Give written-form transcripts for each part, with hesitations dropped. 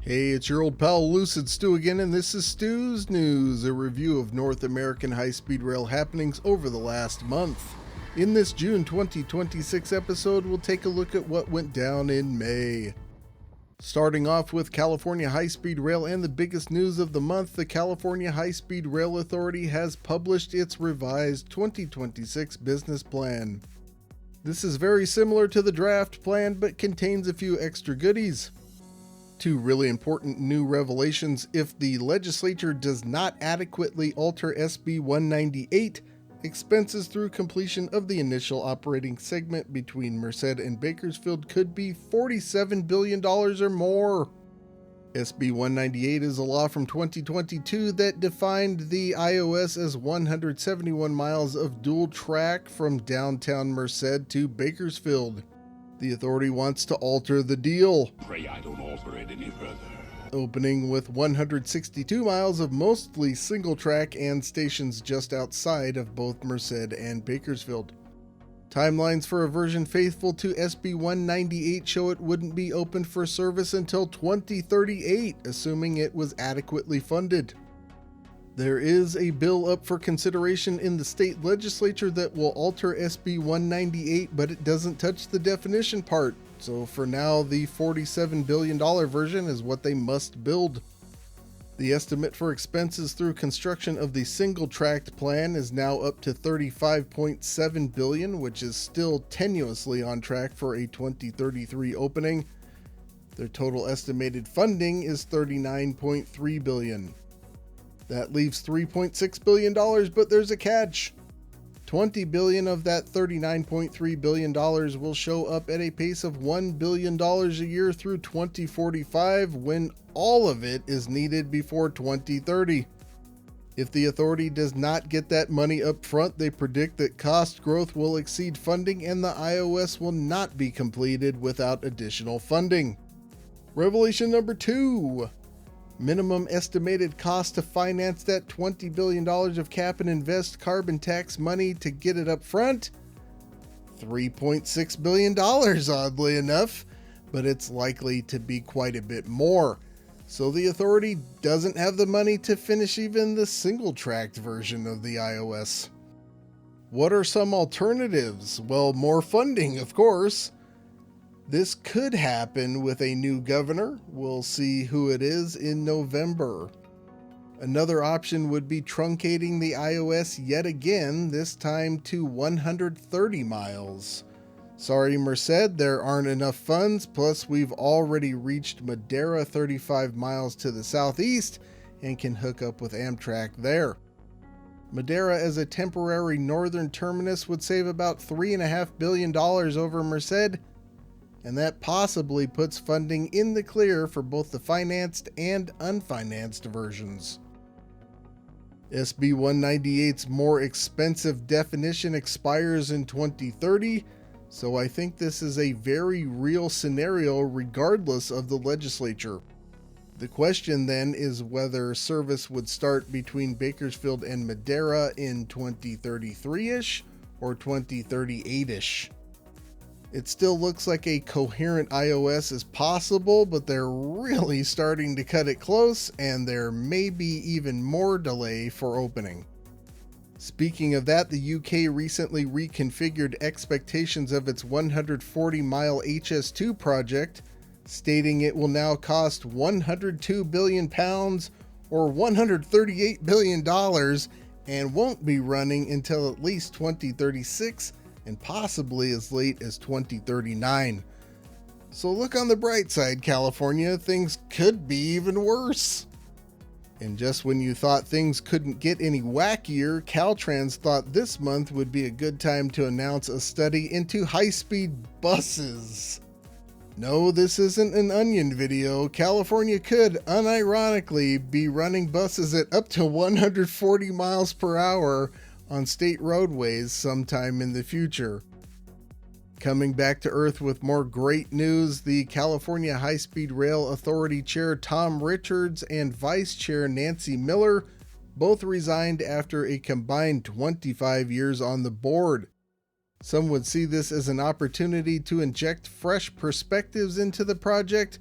Hey, it's your old pal Lucid Stu again, and this is Stu's News, a review of North American high-speed rail happenings over the last month. In this June 2026 episode, we'll take a look at what went down in May. Starting off with California high-speed rail and the biggest news of the month, the California High-Speed Rail Authority has published its revised 2026 business plan. This is very similar to the draft plan, but contains a few extra goodies. Two really important new revelations: if the legislature does not adequately alter SB 198, expenses through completion of the initial operating segment between Merced and Bakersfield could be $47 billion or more. SB 198 is a law from 2022 that defined the IOS as 171 miles of dual track from downtown Merced to Bakersfield. The authority wants to alter the deal. Pray I don't alter it any further. Opening with 162 miles of mostly single track and stations just outside of both Merced and Bakersfield. Timelines for a version faithful to SB 198 show it wouldn't be open for service until 2038, assuming it was adequately funded. There is a bill up for consideration in the state legislature that will alter SB 198, but it doesn't touch the definition part. So for now, the $47 billion version is what they must build. The estimate for expenses through construction of the single-tracked plan is now up to $35.7 billion, which is still tenuously on track for a 2033 opening. Their total estimated funding is $39.3 billion. That leaves $3.6 billion, but there's a catch. $20 billion of that $39.3 billion will show up at a pace of $1 billion a year through 2045, when all of it is needed before 2030. If the authority does not get that money up front, they predict that cost growth will exceed funding and the IOS will not be completed without additional funding. Revelation number 2. Minimum estimated cost to finance that $20 billion of cap and invest carbon tax money to get it up front? $3.6 billion, oddly enough, but it's likely to be quite a bit more. So the authority doesn't have the money to finish even the single-tracked version of the iOS. What are some alternatives? Well, more funding, of course. This could happen with a new governor. We'll see who it is in November. Another option would be truncating the iOS yet again, this time to 130 miles. Sorry, Merced, there aren't enough funds, plus we've already reached Madera 35 miles to the southeast and can hook up with Amtrak there. Madera as a temporary northern terminus would save about $3.5 billion over Merced, and that possibly puts funding in the clear for both the financed and unfinanced versions. SB 198's more expensive definition expires in 2030, so I think this is a very real scenario regardless of the legislature. The question then is whether service would start between Bakersfield and Madera in 2033-ish or 2038-ish. It still looks like a coherent iOS is possible, but they're really starting to cut it close, and there may be even more delay for opening. Speaking of that, the UK recently reconfigured expectations of its 140-mile HS2 project, stating it will now cost £102 billion or $138 billion and won't be running until at least 2036 and possibly as late as 2039. So look on the bright side, California, things could be even worse. And just when you thought things couldn't get any wackier, Caltrans thought this month would be a good time to announce a study into high-speed buses. No, this isn't an Onion video. California could, unironically, be running buses at up to 140 miles per hour on state roadways sometime in the future. Coming back to earth with more great news, the California High-Speed Rail Authority Chair Tom Richards and Vice Chair Nancy Miller both resigned after a combined 25 years on the board. Some would see this as an opportunity to inject fresh perspectives into the project,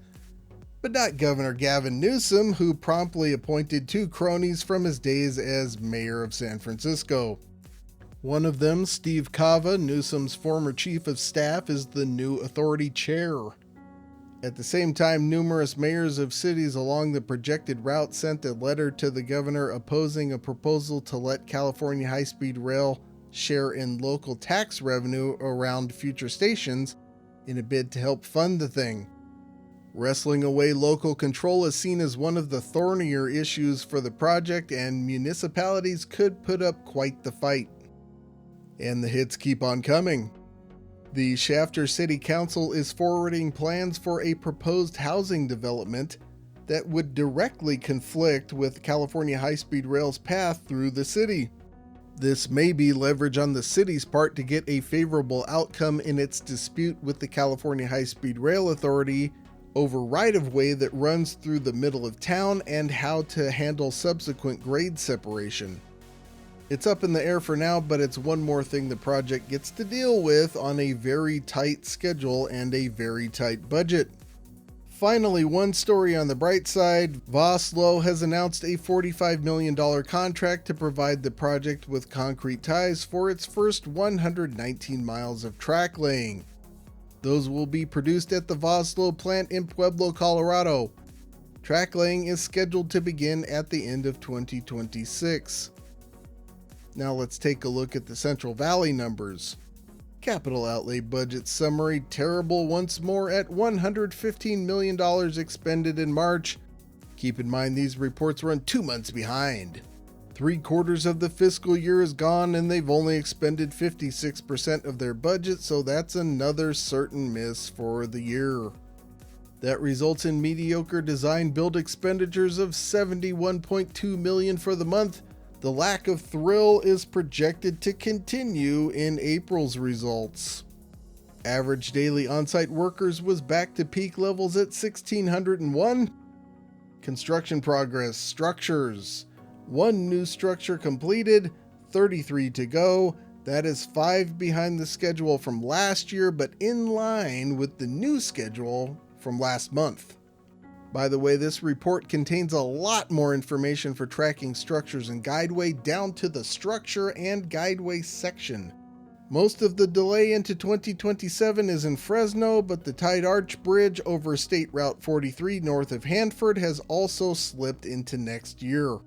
but not Governor Gavin Newsom, who promptly appointed two cronies from his days as mayor of San Francisco. One of them, Steve Cava, Newsom's former chief of staff, is the new authority chair. At the same time, numerous mayors of cities along the projected route sent a letter to the governor opposing a proposal to let California high-speed rail share in local tax revenue around future stations in a bid to help fund the thing. Wrestling away local control is seen as one of the thornier issues for the project, and municipalities could put up quite the fight. And the hits keep on coming. The Shafter City Council is forwarding plans for a proposed housing development that would directly conflict with California high-speed rail's path through the city. This may be leverage on the city's part to get a favorable outcome in its dispute with the California High-Speed Rail Authority over right-of-way that runs through the middle of town and how to handle subsequent grade separation. It's up in the air for now, but it's one more thing the project gets to deal with on a very tight schedule and a very tight budget. Finally, one story on the bright side, Vossloh has announced a $45 million contract to provide the project with concrete ties for its first 119 miles of track laying. Those will be produced at the Vossloh plant in Pueblo, Colorado. Track laying is scheduled to begin at the end of 2026. Now let's take a look at the Central Valley numbers. Capital outlay budget summary terrible once more at $115 million expended in March. Keep in mind these reports run 2 months behind. 3/4 of the fiscal year is gone and they've only expended 56% of their budget, so that's another certain miss for the year. That results in mediocre design build expenditures of $71.2 million for the month. The lack of thrill is projected to continue in April's results. Average daily on-site workers was back to peak levels at 1,601. Construction progress, structures. 1 new structure completed, 33 to go. That is 5 behind the schedule from last year, but in line with the new schedule from last month. By the way, this report contains a lot more information for tracking structures and guideway down to the structure and guideway section. Most of the delay into 2027 is in Fresno, but the Tide Arch Bridge over State Route 43 north of Hanford has also slipped into next year.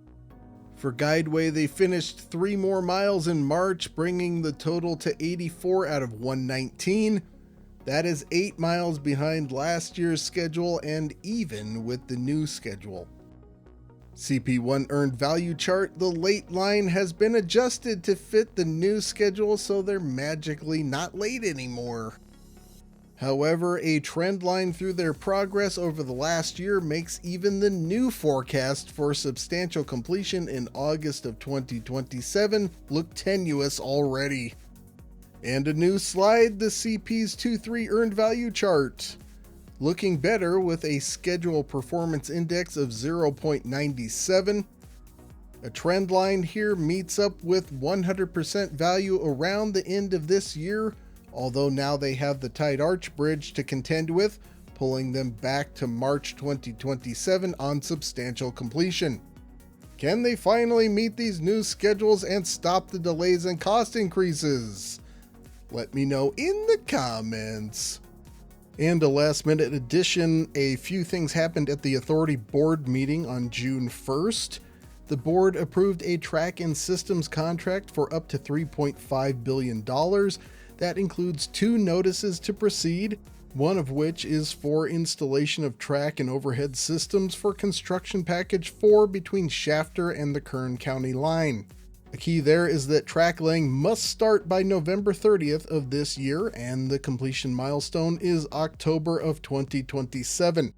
For guideway, they finished 3 more miles in March, bringing the total to 84 out of 119. That is 8 miles behind last year's schedule and even with the new schedule. CP1 earned value chart, the late line has been adjusted to fit the new schedule, so they're magically not late anymore. However, a trend line through their progress over the last year makes even the new forecast for substantial completion in August of 2027 look tenuous already. And a new slide, the CP's 2-3 earned value chart. Looking better with a schedule performance index of 0.97. A trend line here meets up with 100% value around the end of this year, although now they have the Tide Arch Bridge to contend with, pulling them back to March 2027 on substantial completion. Can they finally meet these new schedules and stop the delays and cost increases? Let me know in the comments. And a last minute addition, a few things happened at the Authority Board meeting on June 1st. The board approved a track and systems contract for up to $3.5 billion. That includes 2 notices to proceed, one of which is for installation of track and overhead systems for construction package 4 between Shafter and the Kern County line. The key there is that track laying must start by November 30th of this year, and the completion milestone is October of 2027.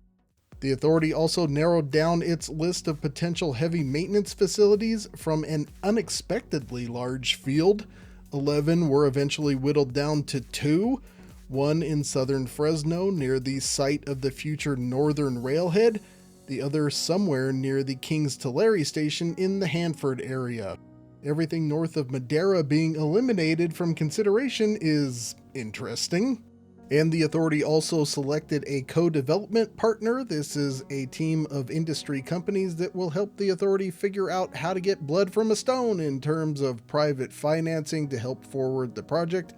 The authority also narrowed down its list of potential heavy maintenance facilities from an unexpectedly large field. 11 were eventually whittled down to 2, one in southern Fresno near the site of the future northern railhead, the other somewhere near the Kings Tulare station in the Hanford area. Everything north of Madera being eliminated from consideration is interesting. And the authority also selected a co-development partner. This is a team of industry companies that will help the authority figure out how to get blood from a stone in terms of private financing to help forward the project.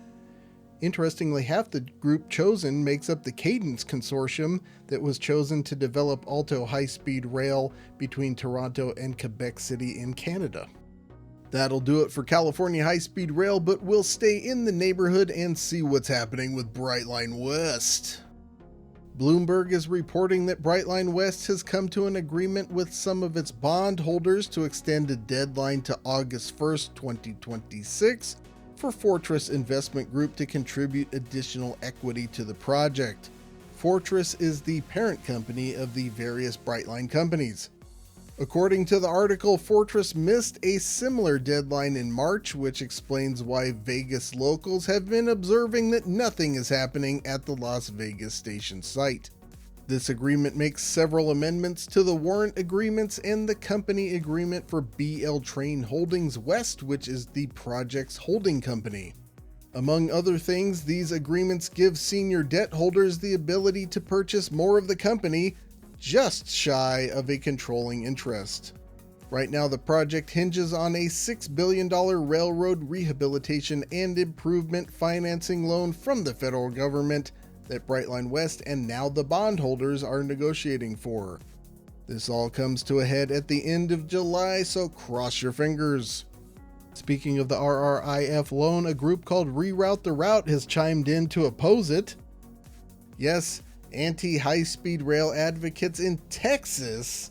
Interestingly, half the group chosen makes up the Cadence Consortium that was chosen to develop Alto high-speed rail between Toronto and Quebec City in Canada. That'll do it for California high-speed rail, but we'll stay in the neighborhood and see what's happening with Brightline West. Bloomberg is reporting that Brightline West has come to an agreement with some of its bondholders to extend a deadline to August 1st, 2026 for Fortress Investment Group to contribute additional equity to the project. Fortress is the parent company of the various Brightline companies. According to the article, Fortress missed a similar deadline in March, which explains why Vegas locals have been observing that nothing is happening at the Las Vegas station site. This agreement makes several amendments to the warrant agreements and the company agreement for BL Train Holdings West, which is the project's holding company. Among other things, these agreements give senior debt holders the ability to purchase more of the company, just shy of a controlling interest. Right now, the project hinges on a $6 billion railroad rehabilitation and improvement financing loan from the federal government that Brightline West and now the bondholders are negotiating for. This all comes to a head at the end of July, so cross your fingers. Speaking of the RRIF loan, a group called Reroute the Route has chimed in to oppose it. Yes, anti-high-speed rail advocates in Texas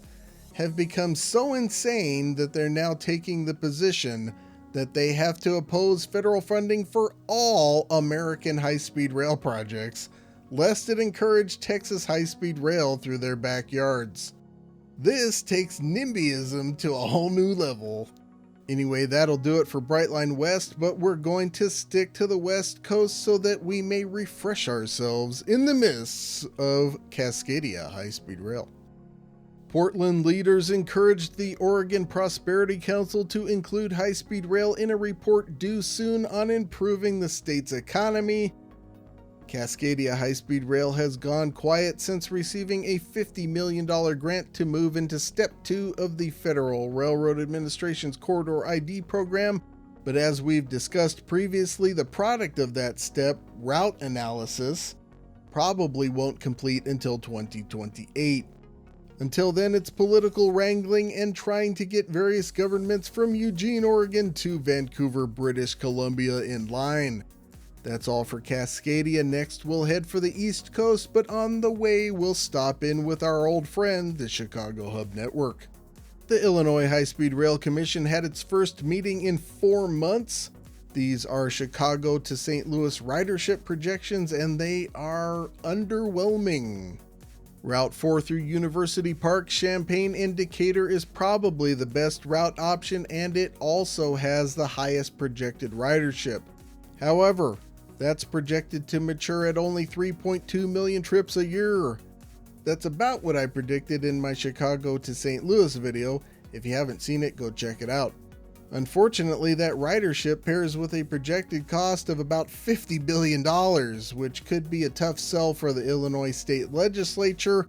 have become so insane that they're now taking the position that they have to oppose federal funding for all American high-speed rail projects, lest it encourage Texas high-speed rail through their backyards. This takes NIMBYism to a whole new level. Anyway, that'll do it for Brightline West, but we're going to stick to the West Coast so that we may refresh ourselves in the midst of Cascadia high-speed rail. Portland leaders encouraged the Oregon Prosperity Council to include high-speed rail in a report due soon on improving the state's economy. Cascadia high-speed rail has gone quiet since receiving a $50 million grant to move into Step 2 of the Federal Railroad Administration's Corridor ID program, but as we've discussed previously, the product of that step, route analysis, probably won't complete until 2028. Until then, it's political wrangling and trying to get various governments from Eugene, Oregon to Vancouver, British Columbia in line. That's all for Cascadia. Next, we'll head for the East Coast, but on the way, we'll stop in with our old friend, the Chicago Hub Network. The Illinois High-Speed Rail Commission had its first meeting in 4 months. These are Chicago to St. Louis ridership projections, and they are underwhelming. Route 4 through University Park, Champaign, and Decatur is probably the best route option, and it also has the highest projected ridership. However, that's projected to mature at only 3.2 million trips a year. That's about what I predicted in my Chicago to St. Louis video. If you haven't seen it, go check it out. Unfortunately, that ridership pairs with a projected cost of about $50 billion, which could be a tough sell for the Illinois state legislature,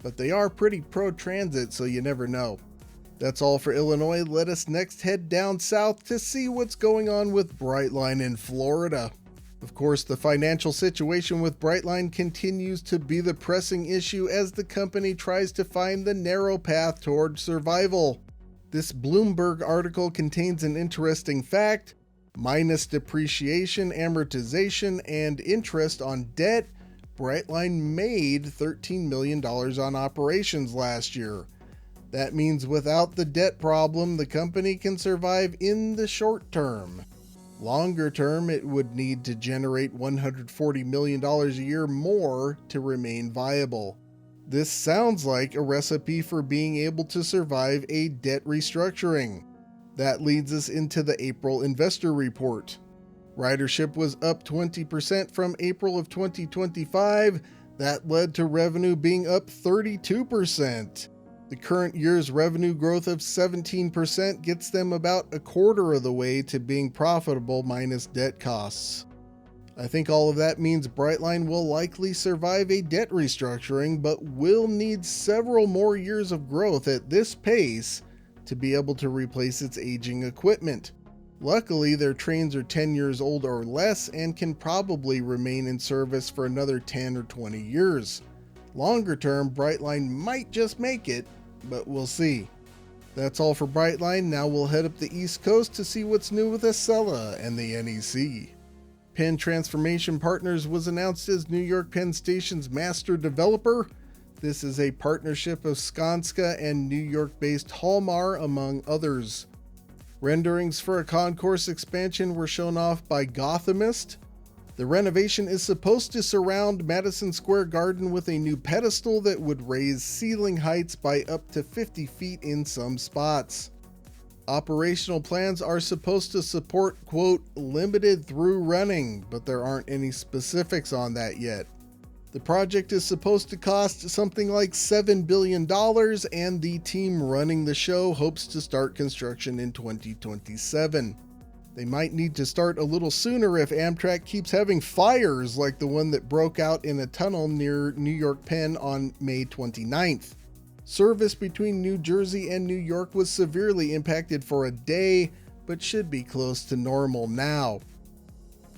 but they are pretty pro-transit, so you never know. That's all for Illinois. Let us next head down south to see what's going on with Brightline in Florida. Of course, the financial situation with Brightline continues to be the pressing issue as the company tries to find the narrow path toward survival. This Bloomberg article contains an interesting fact. Minus depreciation, amortization, and interest on debt, Brightline made $13 million on operations last year. That means without the debt problem, the company can survive in the short term. Longer term, it would need to generate $140 million a year more to remain viable. This sounds like a recipe for being able to survive a debt restructuring. That leads us into the April investor report. Ridership was up 20% from April of 2025. That led to revenue being up 32%. The current year's revenue growth of 17% gets them about a quarter of the way to being profitable minus debt costs. I think all of that means Brightline will likely survive a debt restructuring, but will need several more years of growth at this pace to be able to replace its aging equipment. Luckily, their trains are 10 years old or less and can probably remain in service for another 10 or 20 years. Longer term, Brightline might just make it, but we'll see. That's all for Brightline. Now we'll head up the East Coast to see what's new with Acela and the NEC. Penn Transformation Partners was announced as New York Penn Station's master developer. This is a partnership of Skanska and New York-based Hallmar, among others. Renderings for a concourse expansion were shown off by Gothamist. The renovation is supposed to surround Madison Square Garden with a new pedestal that would raise ceiling heights by up to 50 feet in some spots. Operational plans are supposed to support, quote, limited through running, but there aren't any specifics on that yet. The project is supposed to cost something like $7 billion, and the team running the show hopes to start construction in 2027. They might need to start a little sooner if Amtrak keeps having fires like the one that broke out in a tunnel near New York Penn on May 29th. Service between New Jersey and New York was severely impacted for a day, but should be close to normal now.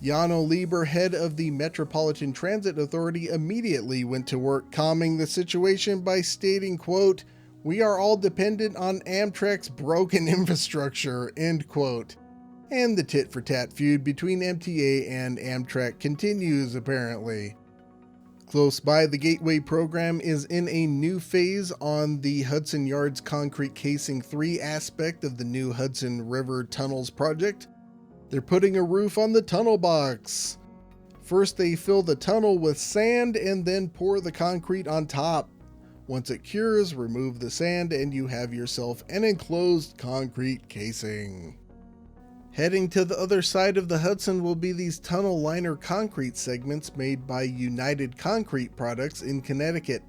Jano Lieber, head of the Metropolitan Transit Authority, immediately went to work calming the situation by stating, quote, "We are all dependent on Amtrak's broken infrastructure," end quote. And the tit-for-tat feud between MTA and Amtrak continues, apparently. Close by, the Gateway program is in a new phase on the Hudson Yards Concrete Casing 3 aspect of the new Hudson River Tunnels project. They're putting a roof on the tunnel box. First, they fill the tunnel with sand and then pour the concrete on top. Once it cures, remove the sand and you have yourself an enclosed concrete casing. Heading to the other side of the Hudson will be these tunnel liner concrete segments made by United Concrete Products in Connecticut.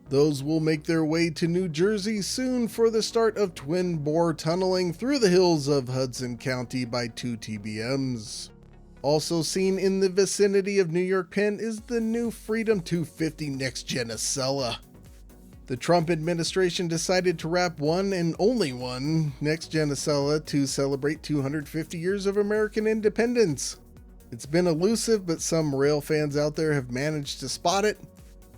Those will make their way to New Jersey soon for the start of twin-bore tunneling through the hills of Hudson County by 2 TBMs. Also seen in the vicinity of New York Penn is the new Freedom 250 next-gen Acela. The Trump administration decided to wrap one and only one next-gen Acela to celebrate 250 years of American independence. It's been elusive, but some rail fans out there have managed to spot it.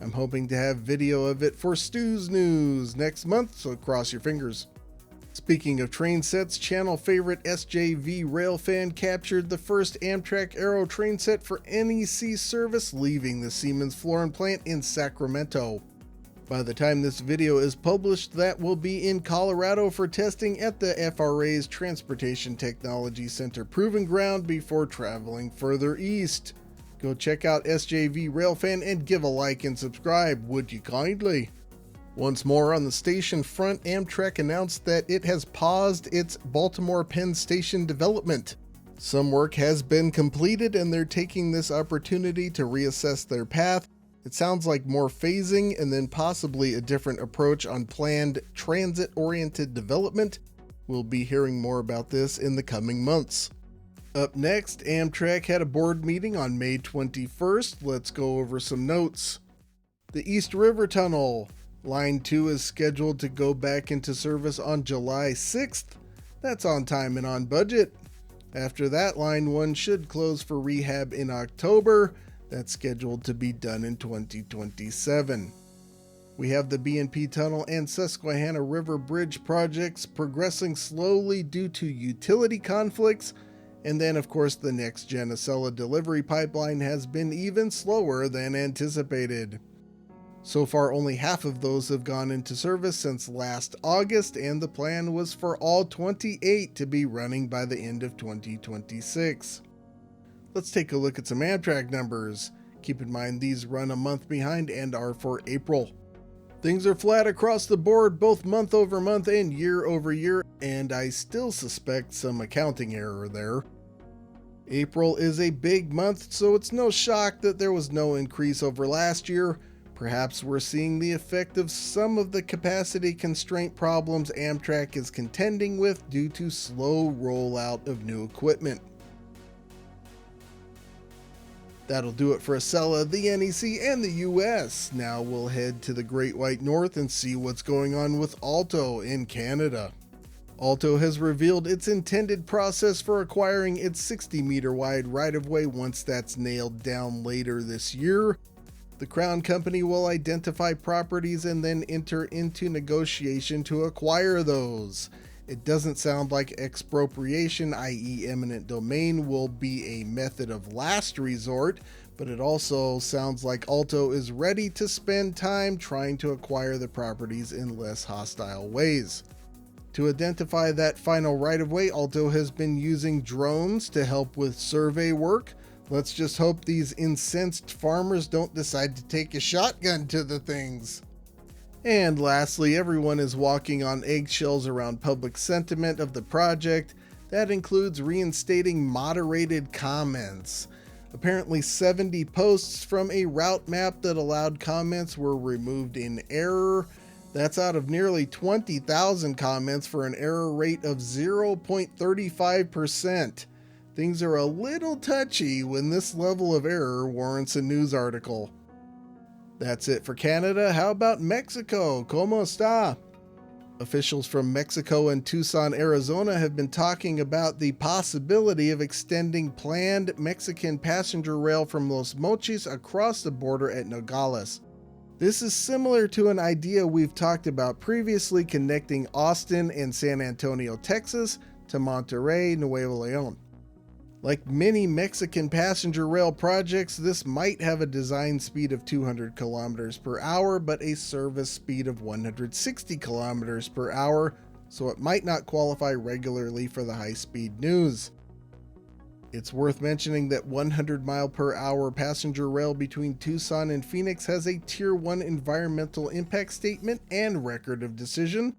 I'm hoping to have video of it for Stu's News next month, so cross your fingers. Speaking of train sets, channel favorite SJV Railfan captured the first Amtrak Aero train set for NEC service leaving the Siemens Florin plant in Sacramento. By the time this video is published, that will be in Colorado for testing at the FRA's Transportation Technology Center Proving Ground before traveling further east. Go check out SJV Railfan and give a like and subscribe, would you kindly? Once more on the station front, Amtrak announced that it has paused its Baltimore Penn Station development. Some work has been completed and they're taking this opportunity to reassess their path. It sounds like more phasing and then possibly a different approach on planned transit-oriented development. We'll be hearing more about this in the coming months. Up next, Amtrak had a board meeting on May 21st. Let's go over some notes. The East River Tunnel. Line 2 is scheduled to go back into service on July 6th. That's on time and on budget. After that, Line 1 should close for rehab in October. That's scheduled to be done in 2027. We have the BNP Tunnel and Susquehanna River Bridge projects progressing slowly due to utility conflicts. And then, of course, the next-gen Acela delivery pipeline has been even slower than anticipated. So far, only half of those have gone into service since last August, and the plan was for all 28 to be running by the end of 2026. Let's take a look at some Amtrak numbers. Keep in mind these run a month behind and are for April. Things are flat across the board, both month over month and year over year, and I still suspect some accounting error there. April is a big month, so it's no shock that there was no increase over last year. Perhaps we're seeing the effect of some of the capacity constraint problems Amtrak is contending with due to slow rollout of new equipment. That'll do it for Acela, the NEC, and the US. Now we'll head to the Great White North and see what's going on with Alto in Canada. Alto has revealed its intended process for acquiring its 60-meter wide right-of-way once that's nailed down later this year. The Crown Company will identify properties and then enter into negotiation to acquire those. It doesn't sound like expropriation, i.e. eminent domain, will be a method of last resort, but it also sounds like Alto is ready to spend time trying to acquire the properties in less hostile ways. To identify that final right-of-way, Alto has been using drones to help with survey work. Let's just hope these incensed farmers don't decide to take a shotgun to the things. And lastly, everyone is walking on eggshells around public sentiment of the project. That includes reinstating moderated comments. Apparently 70 posts from a route map that allowed comments were removed in error. That's out of nearly 20,000 comments for an error rate of 0.35%. Things are a little touchy when this level of error warrants a news article. That's it for Canada. How about Mexico? ¿Cómo está? Officials from Mexico and Tucson, Arizona have been talking about the possibility of extending planned Mexican passenger rail from Los Mochis across the border at Nogales. This is similar to an idea we've talked about previously, connecting Austin and San Antonio, Texas to Monterrey, Nuevo León. Like many Mexican passenger rail projects, this might have a design speed of 200 kilometers per hour, but a service speed of 160 kilometers per hour, so it might not qualify regularly for the high-speed news. It's worth mentioning that 100 mile per hour passenger rail between Tucson and Phoenix has a Tier 1 environmental impact statement and record of decision.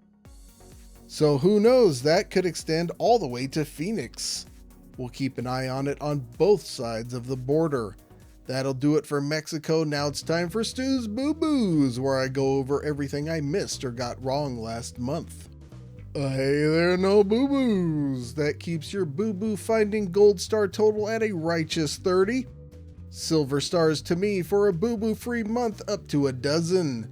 So who knows, that could extend all the way to Phoenix. We'll keep an eye on it on both sides of the border. That'll do it for Mexico. Now it's time for Stu's Boo Boos, where I go over everything I missed or got wrong last month. Hey there, no boo boos. That keeps your boo boo finding gold star total at a righteous 30. Silver stars to me for a boo boo free month up to a dozen.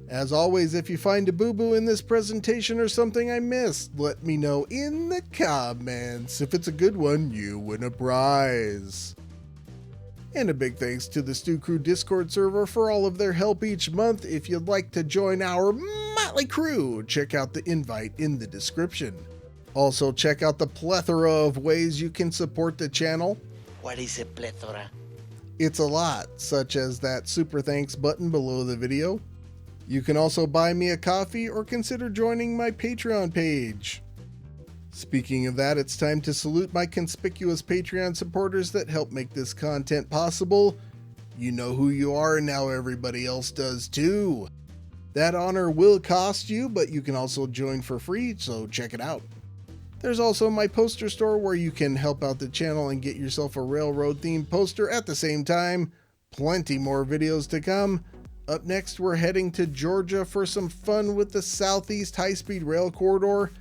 As always, if you find a boo boo in this presentation or something I missed, let me know in the comments. If it's a good one, you win a prize. And a big thanks to the Stu Crew Discord server for all of their help each month. If you'd like to join our motley crew, check out the invite in the description. Also, check out the plethora of ways you can support the channel. What is a plethora? It's a lot, such as that super thanks button below the video. You can also buy me a coffee or consider joining my Patreon page. Speaking of that, it's time to salute my conspicuous Patreon supporters that help make this content possible. You know who you are, and now everybody else does too. That honor will cost you, but you can also join for free, so check it out. There's also my poster store where you can help out the channel and get yourself a railroad themed poster at the same time. Plenty more videos to come. Up next, we're heading to Georgia for some fun with the Southeast High-Speed Rail Corridor.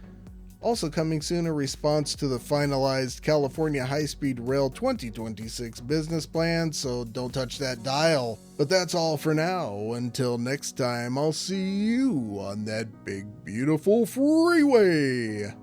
Also coming soon, a response to the finalized California High-Speed Rail 2026 business plan, so don't touch that dial. But that's all for now. Until next time, I'll see you on that big, beautiful freeway.